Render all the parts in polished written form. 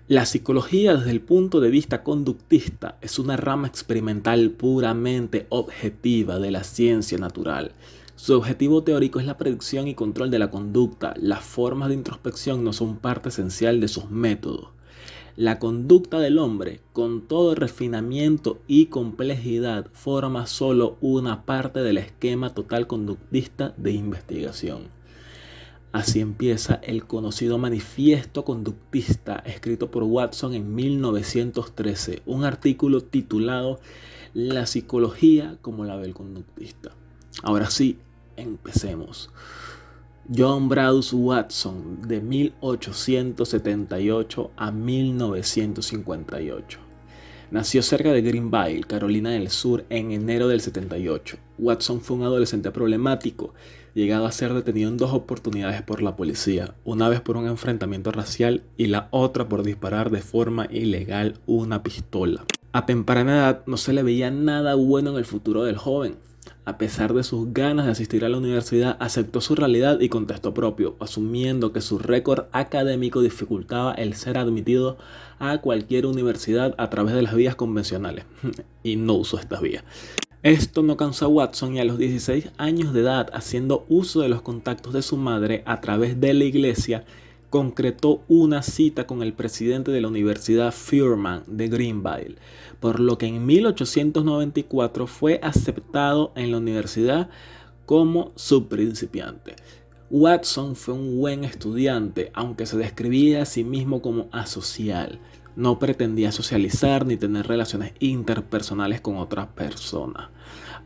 La psicología desde el punto de vista conductista es una rama experimental puramente objetiva de la ciencia natural. Su objetivo teórico es la predicción y control de la conducta. Las formas de introspección no son parte esencial de sus métodos. La conducta del hombre, con todo refinamiento y complejidad, forma solo una parte del esquema total conductista de investigación. Así empieza el conocido Manifiesto Conductista, escrito por Watson en 1913, un artículo titulado La psicología como la ve el conductista. Ahora sí, empecemos. John Braus Watson, de 1878 a 1958. Nació cerca de Greenville, Carolina del Sur, en enero del 78. Watson fue un adolescente problemático, llegado a ser detenido en 2 oportunidades por la policía, una vez por un enfrentamiento racial y la otra por disparar de forma ilegal una pistola. A temprana edad no se le veía nada bueno en el futuro del joven. A pesar de sus ganas de asistir a la universidad, aceptó su realidad y contexto propio, asumiendo que su récord académico dificultaba el ser admitido a cualquier universidad a través de las vías convencionales, y no usó estas vías. Esto no cansó a Watson y a los 16 años de edad, haciendo uso de los contactos de su madre a través de la iglesia, concretó una cita con el presidente de la Universidad Furman de Greenville, por lo que en 1894 fue aceptado en la universidad como subprincipiante. Watson fue un buen estudiante, aunque se describía a sí mismo como asocial. No pretendía socializar ni tener relaciones interpersonales con otras personas.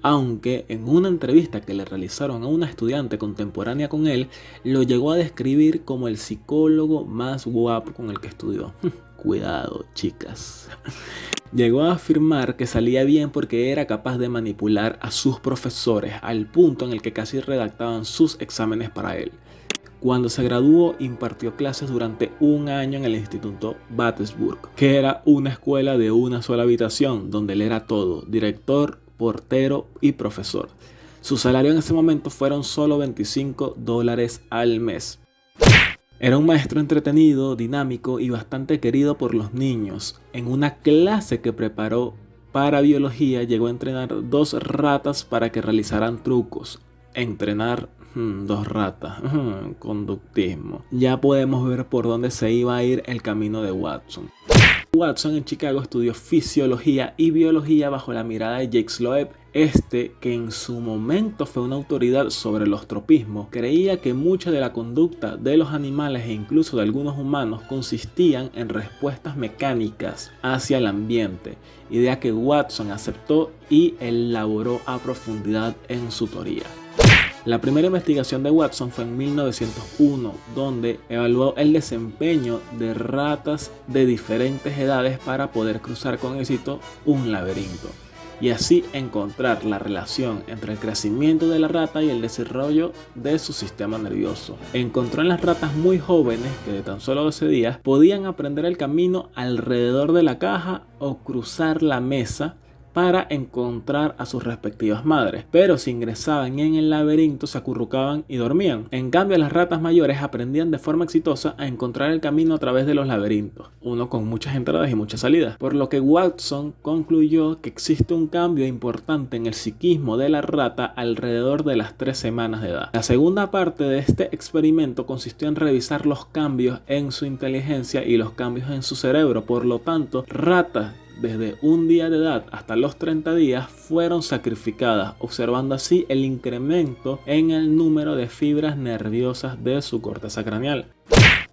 Aunque en una entrevista que le realizaron a una estudiante contemporánea con él, lo llegó a describir como el psicólogo más guapo con el que estudió. Cuidado, chicas. Llegó a afirmar que salía bien porque era capaz de manipular a sus profesores al punto en el que casi redactaban sus exámenes para él. Cuando se graduó, impartió clases durante un año en el Instituto Batesburg, que era una escuela de una sola habitación, donde él era todo: director, portero y profesor. Su salario en ese momento fueron solo $25 al mes. Era un maestro entretenido, dinámico y bastante querido por los niños. En una clase que preparó para biología, llegó a entrenar 2 ratas para que realizaran trucos. Entrenar 2 ratas, conductismo. Ya podemos ver por dónde se iba a ir el camino de Watson. Watson en Chicago estudió fisiología y biología bajo la mirada de Jacques Loeb. Que en su momento fue una autoridad sobre los tropismos, creía que mucha de la conducta de los animales e incluso de algunos humanos consistían en respuestas mecánicas hacia el ambiente, idea que Watson aceptó y elaboró a profundidad en su teoría. La primera investigación de Watson fue en 1901, donde evaluó el desempeño de ratas de diferentes edades para poder cruzar con éxito un laberinto, y así encontrar la relación entre el crecimiento de la rata y el desarrollo de su sistema nervioso. Encontró en las ratas muy jóvenes, que de tan solo 12 días, podían aprender el camino alrededor de la caja o cruzar la mesa para encontrar a sus respectivas madres, pero si ingresaban en el laberinto se acurrucaban y dormían. En cambio, las ratas mayores aprendían de forma exitosa a encontrar el camino a través de los laberintos, uno con muchas entradas y muchas salidas, por lo que Watson concluyó que existe un cambio importante en el psiquismo de la rata alrededor de las 3 semanas de edad. La segunda parte de este experimento consistió en revisar los cambios en su inteligencia y los cambios en su cerebro. Por lo tanto, ratas desde un día de edad hasta los 30 días fueron sacrificadas, observando así el incremento en el número de fibras nerviosas de su corteza craneal.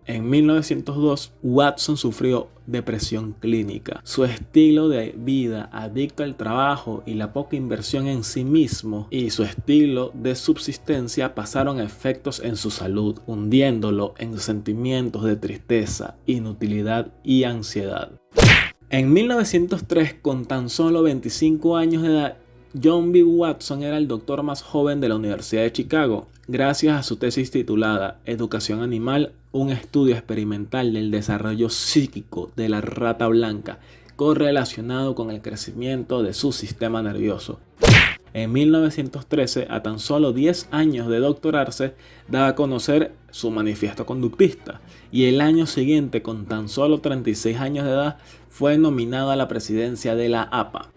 En 1902, Watson sufrió depresión clínica. Su estilo de vida adicto al trabajo y la poca inversión en sí mismo y su estilo de subsistencia pasaron efectos en su salud, hundiéndolo en sentimientos de tristeza, inutilidad y ansiedad. En 1903, con tan solo 25 años de edad, John B. Watson era el doctor más joven de la Universidad de Chicago, gracias a su tesis titulada Educación Animal, un estudio experimental del desarrollo psíquico de la rata blanca, correlacionado con el crecimiento de su sistema nervioso. En 1913, a tan solo 10 años de doctorarse, daba a conocer su manifiesto conductista, y el año siguiente, con tan solo 36 años de edad, fue nominado a la presidencia de la APA.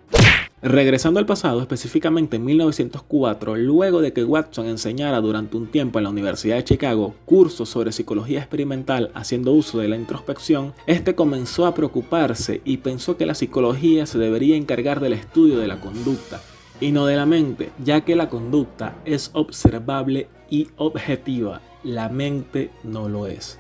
Regresando al pasado, específicamente en 1904, luego de que Watson enseñara durante un tiempo en la Universidad de Chicago cursos sobre psicología experimental haciendo uso de la introspección, este comenzó a preocuparse y pensó que la psicología se debería encargar del estudio de la conducta y no de la mente, ya que la conducta es observable y objetiva, la mente no lo es.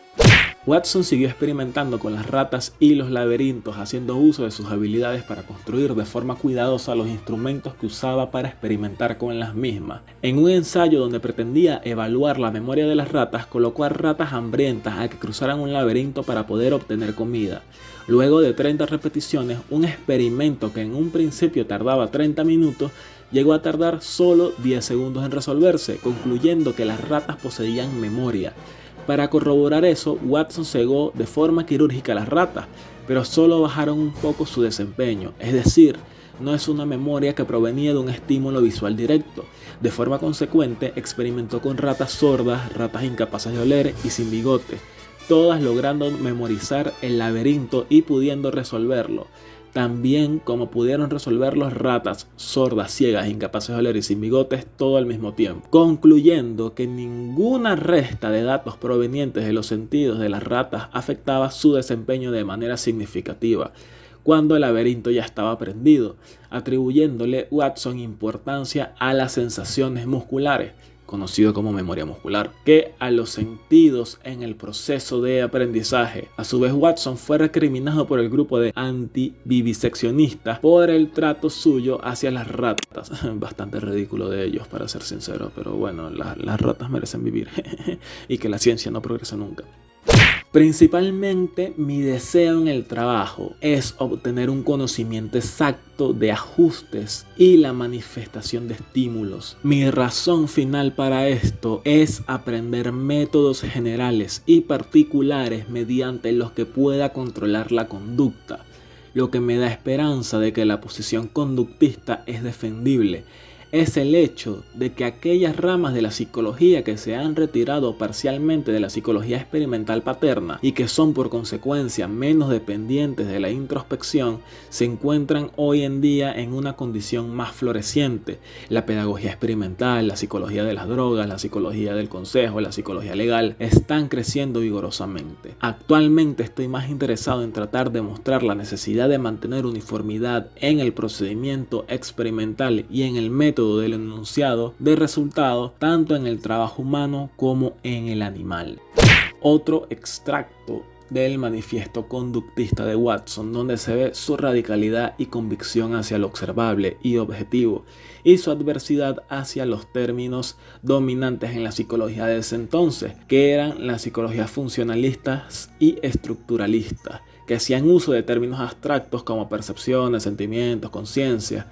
Watson siguió experimentando con las ratas y los laberintos, haciendo uso de sus habilidades para construir de forma cuidadosa los instrumentos que usaba para experimentar con las mismas. En un ensayo donde pretendía evaluar la memoria de las ratas, colocó a ratas hambrientas a que cruzaran un laberinto para poder obtener comida. Luego de 30 repeticiones, un experimento que en un principio tardaba 30 minutos, llegó a tardar solo 10 segundos en resolverse, concluyendo que las ratas poseían memoria. Para corroborar eso, Watson cegó de forma quirúrgica a las ratas, pero solo bajaron un poco su desempeño, es decir, no es una memoria que provenía de un estímulo visual directo. De forma consecuente, experimentó con ratas sordas, ratas incapaces de oler y sin bigote, todas logrando memorizar el laberinto y pudiendo resolverlo. También como pudieron resolver las ratas sordas, ciegas, incapaces de oler y sin bigotes todo al mismo tiempo, concluyendo que ninguna resta de datos provenientes de los sentidos de las ratas afectaba su desempeño de manera significativa cuando el laberinto ya estaba aprendido, atribuyéndole Watson importancia a las sensaciones musculares, conocido como memoria muscular, que a los sentidos en el proceso de aprendizaje. A su vez, Watson fue recriminado por el grupo de antiviviseccionistas por el trato suyo hacia las ratas. Bastante ridículo de ellos, para ser sincero, pero bueno, las ratas merecen vivir y que la ciencia no progrese nunca. Principalmente mi deseo en el trabajo es obtener un conocimiento exacto de ajustes y la manifestación de estímulos. Mi razón final para esto es aprender métodos generales y particulares mediante los que pueda controlar la conducta, lo que me da esperanza de que la posición conductista es defendible. Es el hecho de que aquellas ramas de la psicología que se han retirado parcialmente de la psicología experimental paterna y que son por consecuencia menos dependientes de la introspección se encuentran hoy en día en una condición más floreciente. La pedagogía experimental, la psicología de las drogas, la psicología del consejo, la psicología legal están creciendo vigorosamente. Actualmente estoy más interesado en tratar de mostrar la necesidad de mantener uniformidad en el procedimiento experimental y en el método del enunciado de resultados tanto en el trabajo humano como en el animal. Otro extracto del manifiesto conductista de Watson, donde se ve su radicalidad y convicción hacia lo observable y objetivo y su adversidad hacia los términos dominantes en la psicología de ese entonces, que eran las psicologías funcionalistas y estructuralistas, que hacían uso de términos abstractos como percepciones, sentimientos, conciencia,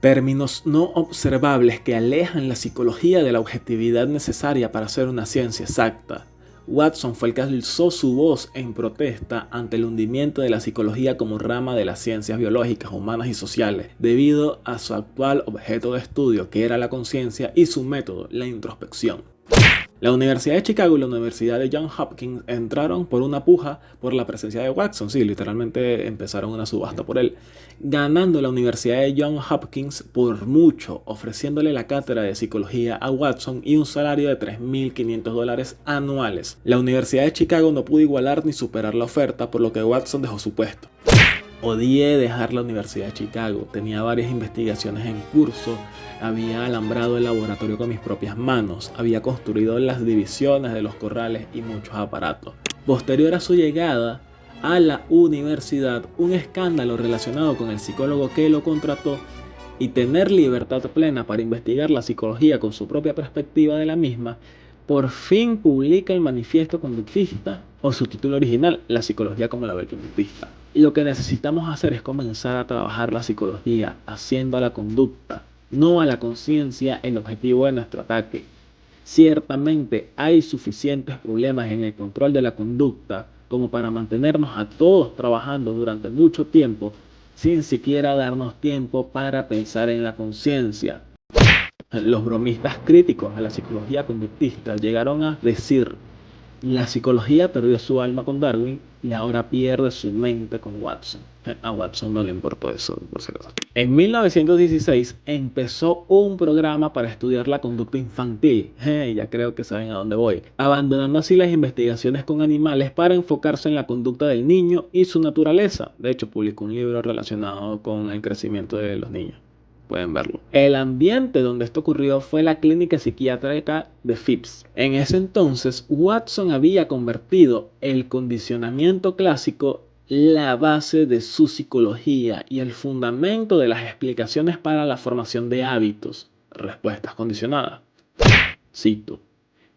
términos no observables que alejan la psicología de la objetividad necesaria para hacer una ciencia exacta. Watson fue el que alzó su voz en protesta ante el hundimiento de la psicología como rama de las ciencias biológicas, humanas y sociales, debido a su actual objeto de estudio, que era la conciencia, y su método, la introspección. La Universidad de Chicago y la Universidad de Johns Hopkins entraron por una puja por la presencia de Watson. Sí, literalmente empezaron una subasta por él, ganando la Universidad de Johns Hopkins por mucho, ofreciéndole la cátedra de psicología a Watson y un salario de $3.500 anuales. La Universidad de Chicago no pudo igualar ni superar la oferta, por lo que Watson dejó su puesto. Odié dejar la Universidad de Chicago, tenía varias investigaciones en curso, había alambrado el laboratorio con mis propias manos, había construido las divisiones de los corrales y muchos aparatos. Posterior a su llegada a la universidad, un escándalo relacionado con el psicólogo que lo contrató y tener libertad plena para investigar la psicología con su propia perspectiva de la misma, por fin publica el manifiesto conductista, o su título original, La psicología como la conductista. Y lo que necesitamos hacer es comenzar a trabajar la psicología, haciendo a la conducta, no a la conciencia, el objetivo de nuestro ataque. Ciertamente hay suficientes problemas en el control de la conducta como para mantenernos a todos trabajando durante mucho tiempo sin siquiera darnos tiempo para pensar en la conciencia. Los bromistas críticos a la psicología conductista llegaron a decir: la psicología perdió su alma con Darwin y ahora pierde su mente con Watson. A Watson no le importó eso, por si acaso. En 1916 empezó un programa para estudiar la conducta infantil. Ya creo que saben a dónde voy. Abandonando así las investigaciones con animales para enfocarse en la conducta del niño y su naturaleza. De hecho, publicó un libro relacionado con el crecimiento de los niños. Pueden verlo. El ambiente donde esto ocurrió fue la clínica psiquiátrica de Phipps. En ese entonces, Watson había convertido el condicionamiento clásico la base de su psicología y el fundamento de las explicaciones para la formación de hábitos, respuestas condicionadas. Cito: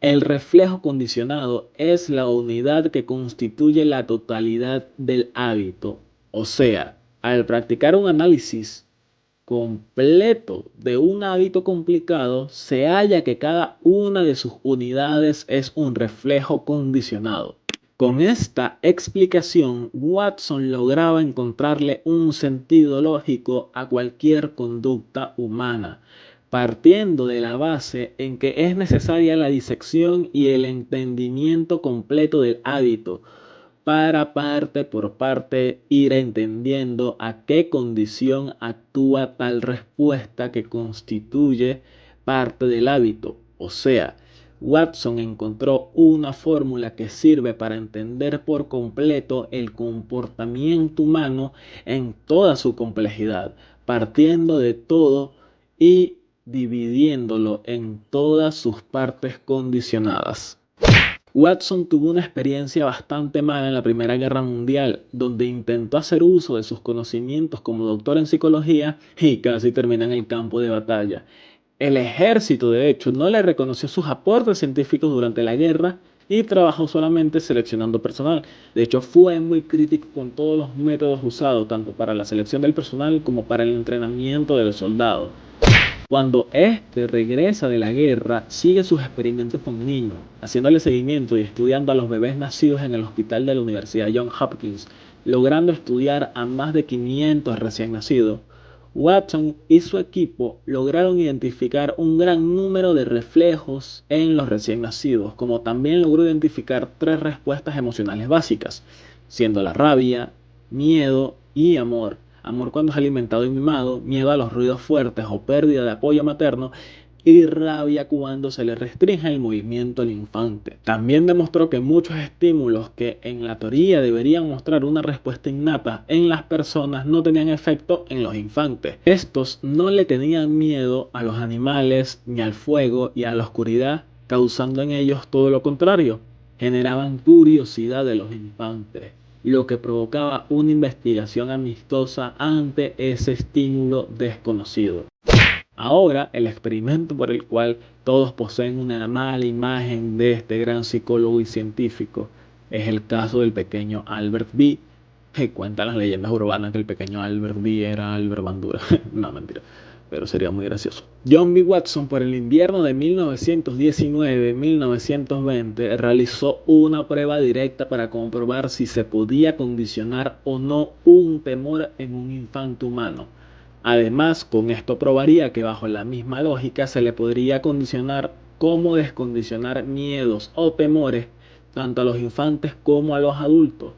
el reflejo condicionado es la unidad que constituye la totalidad del hábito. O sea, al practicar un análisis completo de un hábito complicado, se halla que cada una de sus unidades es un reflejo condicionado. Con esta explicación, Watson lograba encontrarle un sentido lógico a cualquier conducta humana, partiendo de la base en que es necesaria la disección y el entendimiento completo del hábito, para parte por parte ir entendiendo a qué condición actúa tal respuesta que constituye parte del hábito. O sea, Watson encontró una fórmula que sirve para entender por completo el comportamiento humano en toda su complejidad, partiendo de todo y dividiéndolo en todas sus partes condicionadas. Watson tuvo una experiencia bastante mala en la Primera Guerra Mundial, donde intentó hacer uso de sus conocimientos como doctor en psicología y casi termina en el campo de batalla. El ejército, de hecho, no le reconoció sus aportes científicos durante la guerra y trabajó solamente seleccionando personal. De hecho, fue muy crítico con todos los métodos usados, tanto para la selección del personal como para el entrenamiento del soldado. Cuando este regresa de la guerra, sigue sus experimentos con niños, haciéndole seguimiento y estudiando a los bebés nacidos en el hospital de la Universidad Johns Hopkins, logrando estudiar a más de 500 recién nacidos. Watson y su equipo lograron identificar un gran número de reflejos en los recién nacidos, como también logró identificar 3 respuestas emocionales básicas, siendo la rabia, miedo y amor. Amor cuando es alimentado y mimado, miedo a los ruidos fuertes o pérdida de apoyo materno, y rabia cuando se le restringe el movimiento al infante. También demostró que muchos estímulos que en la teoría deberían mostrar una respuesta innata en las personas no tenían efecto en los infantes. Estos no le tenían miedo a los animales, ni al fuego y a la oscuridad, causando en ellos todo lo contrario. Generaban curiosidad de los infantes, lo que provocaba una investigación amistosa ante ese estímulo desconocido. Ahora, el experimento por el cual todos poseen una mala imagen de este gran psicólogo y científico es el caso del pequeño Albert B. Que cuentan las leyendas urbanas que el pequeño Albert B era Albert Bandura. No, mentira, pero sería muy gracioso. John B. Watson, por el invierno de 1919-1920, realizó una prueba directa para comprobar si se podía condicionar o no un temor en un infante humano. Además, con esto probaría que bajo la misma lógica se le podría condicionar cómo descondicionar miedos o temores tanto a los infantes como a los adultos.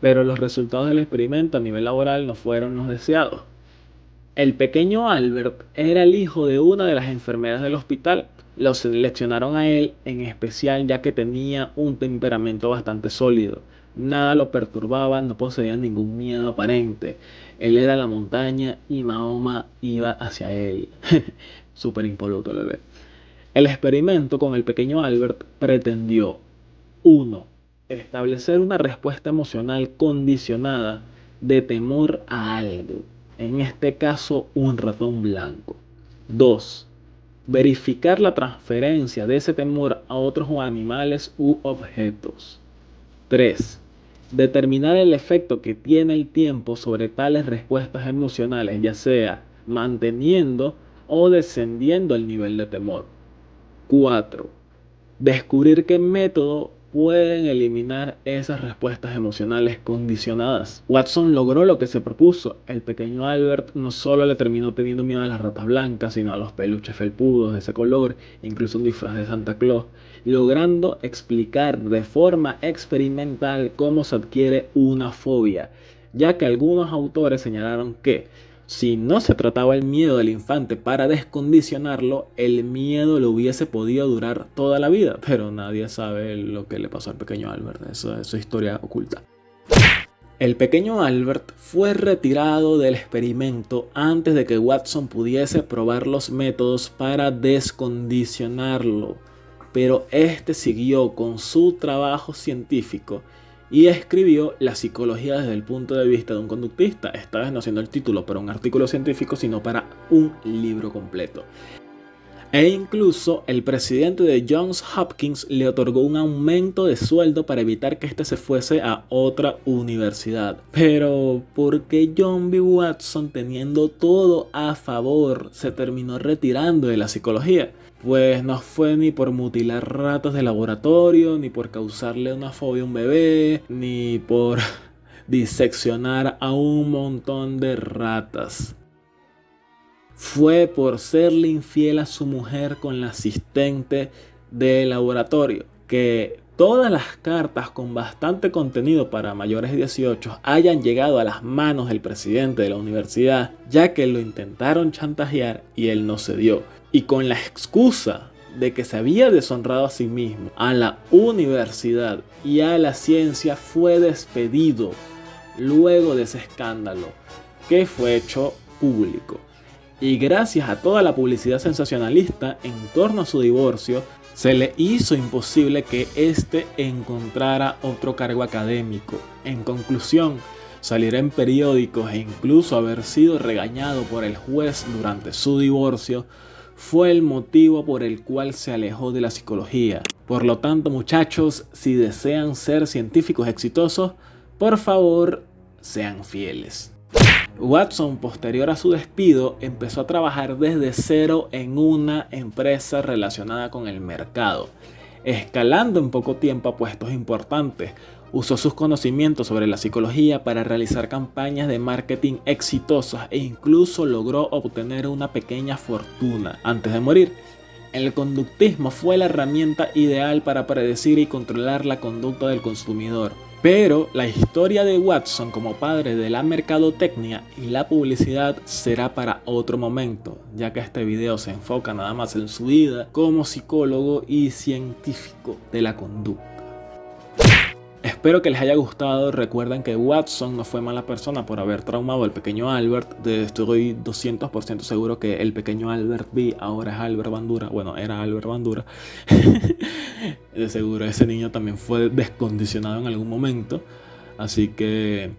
Pero los resultados del experimento a nivel laboral no fueron los deseados. El pequeño Albert era el hijo de una de las enfermeras del hospital. Lo seleccionaron a él en especial ya que tenía un temperamento bastante sólido. Nada lo perturbaba, no poseía ningún miedo aparente. Él era la montaña y Mahoma iba hacia él. Súper impoluto el bebé. El experimento con el pequeño Albert pretendió: 1. Establecer una respuesta emocional condicionada de temor a algo, en este caso un ratón blanco. 2. Verificar la transferencia de ese temor a otros animales u objetos. 3. Determinar el efecto que tiene el tiempo sobre tales respuestas emocionales, ya sea manteniendo o descendiendo el nivel de temor. 4. Descubrir qué método pueden eliminar esas respuestas emocionales condicionadas. Watson logró lo que se propuso. El pequeño Albert no solo le terminó teniendo miedo a las ratas blancas, sino a los peluches felpudos de ese color, incluso un disfraz de Santa Claus, logrando explicar de forma experimental cómo se adquiere una fobia, ya que algunos autores señalaron que si no se trataba el miedo del infante para descondicionarlo, el miedo lo hubiese podido durar toda la vida, pero nadie sabe lo que le pasó al pequeño Albert, eso es historia oculta. El pequeño Albert fue retirado del experimento antes de que Watson pudiese probar los métodos para descondicionarlo, pero este siguió con su trabajo científico y escribió La psicología desde el punto de vista de un conductista, esta vez no siendo el título para un artículo científico, sino para un libro completo. E incluso el presidente de Johns Hopkins le otorgó un aumento de sueldo para evitar que éste se fuese a otra universidad. Pero ¿por qué John B. Watson, teniendo todo a favor, se terminó retirando de la psicología? Pues no fue ni por mutilar ratas de laboratorio, ni por causarle una fobia a un bebé, ni por diseccionar a un montón de ratas. Fue por serle infiel a su mujer con la asistente de laboratorio. Que todas las cartas con bastante contenido para mayores de 18 hayan llegado a las manos del presidente de la universidad, ya que lo intentaron chantajear y él no cedió. Y con la excusa de que se había deshonrado a sí mismo, a la universidad y a la ciencia, fue despedido luego de ese escándalo que fue hecho público. Y gracias a toda la publicidad sensacionalista en torno a su divorcio, se le hizo imposible que éste encontrara otro cargo académico. En conclusión, salir en periódicos e incluso haber sido regañado por el juez durante su divorcio fue el motivo por el cual se alejó de la psicología. Por lo tanto, muchachos, si desean ser científicos exitosos, por favor, sean fieles. Watson, posterior a su despido, empezó a trabajar desde cero en una empresa relacionada con el mercado, escalando en poco tiempo a puestos importantes. Usó sus conocimientos sobre la psicología para realizar campañas de marketing exitosas e incluso logró obtener una pequeña fortuna antes de morir. El conductismo fue la herramienta ideal para predecir y controlar la conducta del consumidor. Pero la historia de Watson como padre de la mercadotecnia y la publicidad será para otro momento, ya que este video se enfoca nada más en su vida como psicólogo y científico de la conducta. Espero que les haya gustado. Recuerden que Watson no fue mala persona por haber traumado al pequeño Albert. Estoy 200% seguro que el pequeño Albert B ahora es Albert Bandura. Bueno, era Albert Bandura. De seguro ese niño también fue descondicionado en algún momento. Así que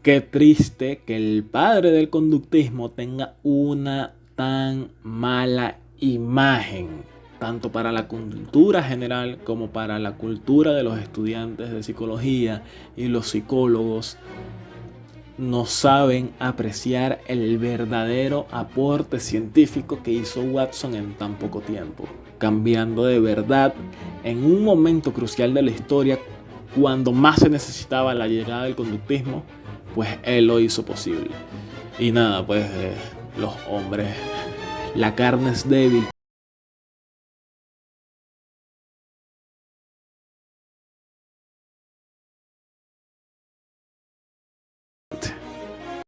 qué triste que el padre del conductismo tenga una tan mala imagen, tanto para la cultura general como para la cultura de los estudiantes de psicología. Y los psicólogos no saben apreciar el verdadero aporte científico que hizo Watson en tan poco tiempo, cambiando de verdad en un momento crucial de la historia, cuando más se necesitaba la llegada del conductismo. Pues él lo hizo posible. Y nada, pues los hombres, la carne es débil